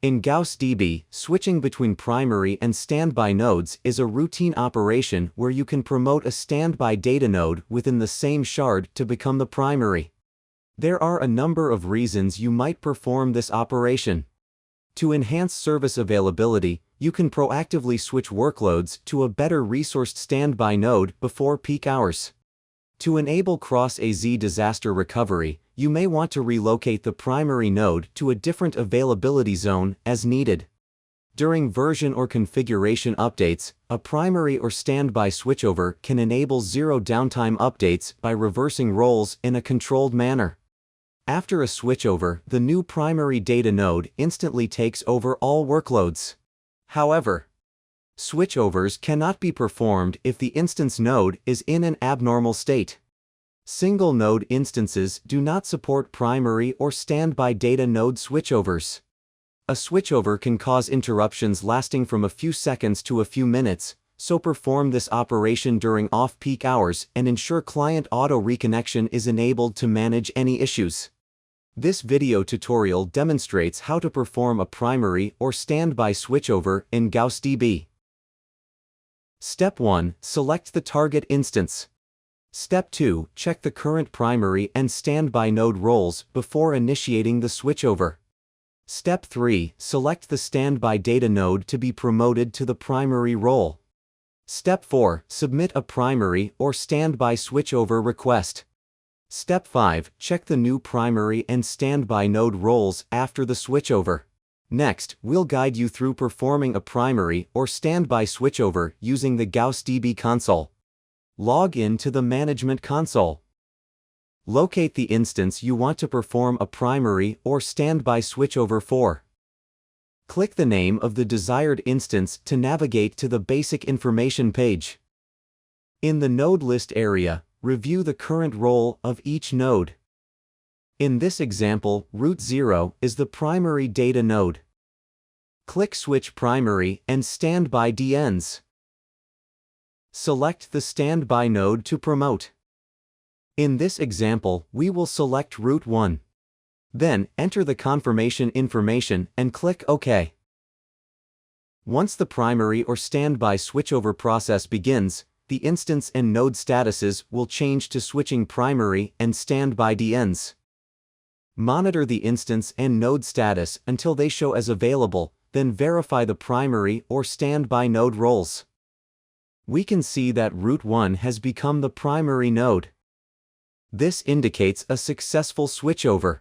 In GaussDB, switching between primary and standby nodes is a routine operation where you can promote a standby data node within the same shard to become the primary. There are a number of reasons you might perform this operation. To enhance service availability, you can proactively switch workloads to a better resourced standby node before peak hours. To enable cross-AZ disaster recovery, you may want to relocate the primary node to a different availability zone as needed. During version or configuration updates, a primary or standby switchover can enable zero downtime updates by reversing roles in a controlled manner. After a switchover, the new primary data node instantly takes over all workloads. However, switchovers cannot be performed if the instance node is in an abnormal state. Single node instances do not support primary or standby data node switchovers. A switchover can cause interruptions lasting from a few seconds to a few minutes, so perform this operation during off-peak hours and ensure client auto-reconnection is enabled to manage any issues. This video tutorial demonstrates how to perform a primary or standby switchover in GaussDB. Step 1. Select the target instance. Step 2. Check the current primary and standby node roles before initiating the switchover. Step 3. Select the standby data node to be promoted to the primary role. Step 4. Submit a primary or standby switchover request. Step 5. Check the new primary and standby node roles after the switchover. Next, we'll guide you through performing a primary or standby switchover using the GaussDB console. Log in to the Management console. Locate the instance you want to perform a primary or standby switchover for. Click the name of the desired instance to navigate to the Basic Information page. In the Node List area, review the current role of each node. In this example, root 0 is the primary data node. Click Switch Primary and Standby DNs. Select the standby node to promote. In this example, we will select root 1. Then, enter the confirmation information and click OK. Once the primary or standby switchover process begins, the instance and node statuses will change to switching primary and standby DNs. Monitor the instance and node status until they show as available, then verify the primary or standby node roles. We can see that root 1 has become the primary node. This indicates a successful switchover.